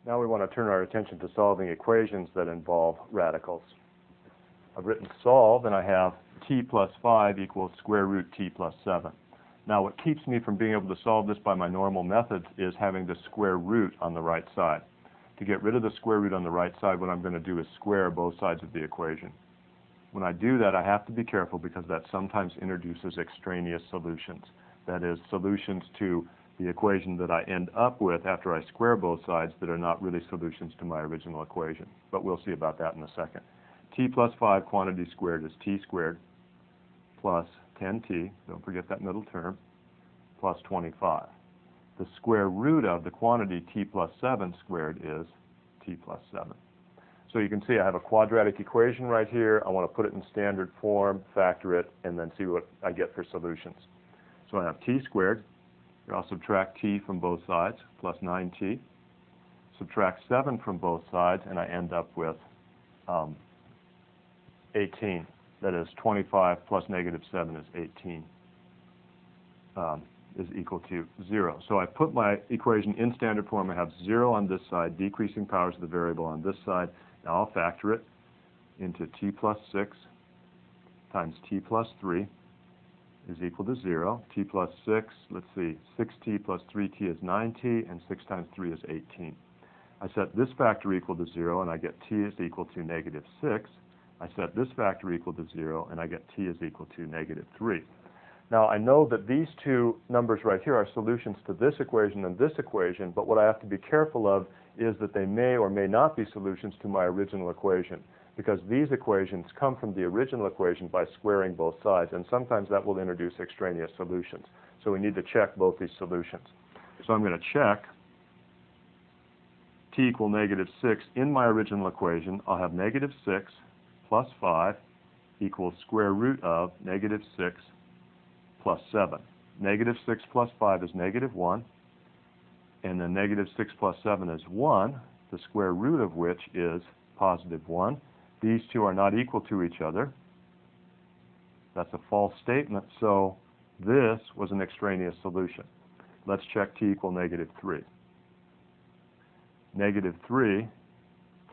Now we want to turn our attention to solving equations that involve radicals. I've written solve, and I have t plus 5 equals square root t plus 7. Now what keeps me from being able to solve this by my normal methods is having the square root on the right side. To get rid of the square root on the right side, what I'm going to do is square both sides of the equation. When I do that, I have to be careful because that sometimes introduces extraneous solutions. That is, solutions to the equation that I end up with after I square both sides that are not really solutions to my original equation. But we'll see about that in a second. T plus 5 quantity squared is t squared plus 10t, don't forget that middle term, plus 25. The square root of the quantity t plus 7 squared is t plus 7. So you can see I have a quadratic equation right here. I want to put it in standard form, factor it, and then see what I get for solutions. So I have t squared. I'll subtract t from both sides, plus 9t. Subtract 7 from both sides, and I end up with 18. That is, 25 plus negative 7 is 18, is equal to 0. So I put my equation in standard form. I have 0 on this side, decreasing powers of the variable on this side. Now I'll factor it into t plus 6 times t plus 3 is equal to 0. T plus 6, let's see, 6t plus 3t is 9t, and 6 times 3 is 18. I set this factor equal to 0, and I get t is equal to negative 6. I set this factor equal to 0, and I get t is equal to negative 3. Now, I know that these two numbers right here are solutions to this equation and this equation, but what I have to be careful of is that they may or may not be solutions to my original equation, because these equations come from the original equation by squaring both sides, and sometimes that will introduce extraneous solutions. So we need to check both these solutions. So I'm going to check t equal negative 6 in my original equation. I'll have negative 6 plus 5 equals square root of negative 6 plus 7. Negative 6 plus 5 is negative 1, and then negative 6 plus 7 is 1, the square root of which is positive 1. These two are not equal to each other. That's a false statement, so this was an extraneous solution. Let's check t equal negative 3. Negative 3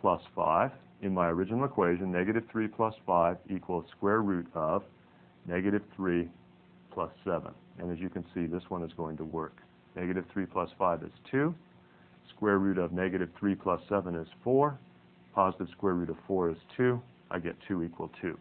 plus 5, in my original equation, negative 3 plus 5 equals square root of negative 3 plus 7. And as you can see, this one is going to work. Negative 3 plus 5 is 2. Square root of negative 3 plus 7 is 4. Positive square root of 4 is 2. I get 2 equal 2.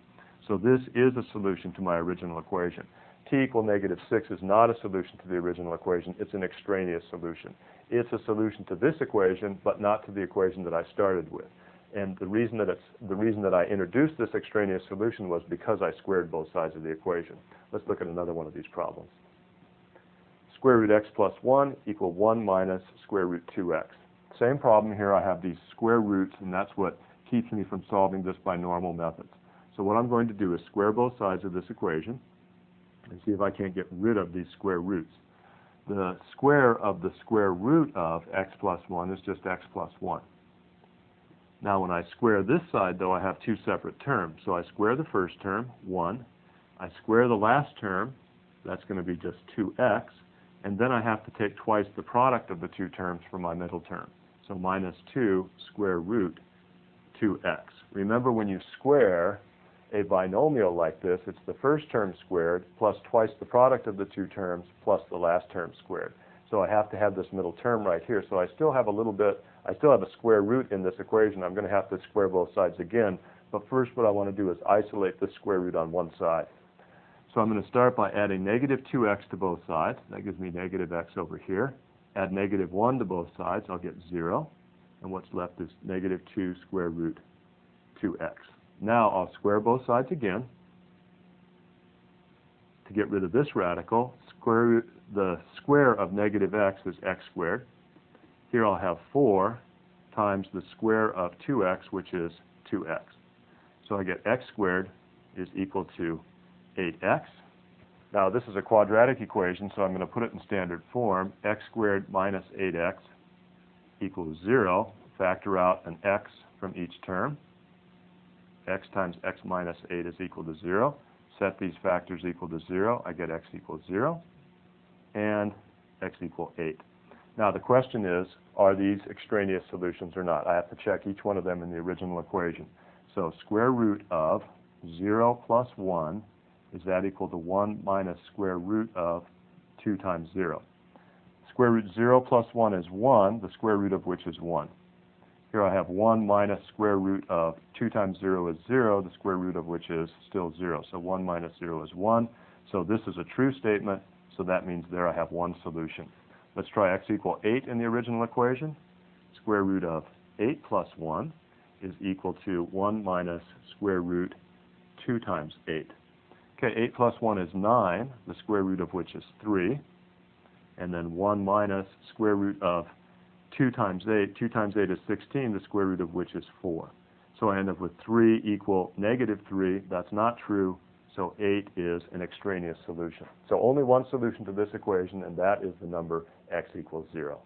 So this is a solution to my original equation. T equal negative 6 is not a solution to the original equation. It's an extraneous solution. It's a solution to this equation, but not to the equation that I started with. And the reason that I introduced this extraneous solution was because I squared both sides of the equation. Let's look at another one of these problems. Square root x plus 1 equal 1 minus square root 2x. Same problem here. I have these square roots, and that's what keeps me from solving this by normal methods. So what I'm going to do is square both sides of this equation and see if I can't get rid of these square roots. The square of the square root of x plus 1 is just x plus 1. Now when I square this side, though, I have two separate terms. So I square the first term, 1. I square the last term, that's going to be just 2x. And then I have to take twice the product of the two terms for my middle term. So minus 2 square root 2x. Remember, when you square a binomial like this, it's the first term squared plus twice the product of the two terms plus the last term squared. So I have to have this middle term right here. So I still have a square root in this equation. I'm going to have to square both sides again. But first what I want to do is isolate the square root on one side. So I'm going to start by adding negative 2x to both sides. That gives me negative x over here. Add negative 1 to both sides. I'll get 0. And what's left is negative 2 square root 2x. Now I'll square both sides again. To get rid of this radical, the square of negative x is x squared. Here I'll have 4 times the square of 2x, which is 2x. So I get x squared is equal to 8x. Now this is a quadratic equation, so I'm going to put it in standard form. X squared minus 8x equals 0. Factor out an x from each term. X times x minus 8 is equal to 0. Set these factors equal to 0. I get x equals 0 and x equal 8. Now the question is, are these extraneous solutions or not? I have to check each one of them in the original equation. So square root of 0 plus 1, is that equal to 1 minus square root of 2 times 0? Square root 0 plus 1 is 1, the square root of which is 1. Here I have 1 minus square root of 2 times 0 is 0, the square root of which is still 0. So 1 minus 0 is 1. So this is a true statement, so that means there I have one solution. Let's try x equal 8 in the original equation. Square root of 8 plus 1 is equal to 1 minus square root 2 times 8. Okay, 8 plus 1 is 9, the square root of which is 3. And then 1 minus square root of 2 times 8. 2 times 8 is 16, the square root of which is 4. So I end up with 3 equal negative 3. That's not true, so 8 is an extraneous solution. So only one solution to this equation, and that is the number x equals 0.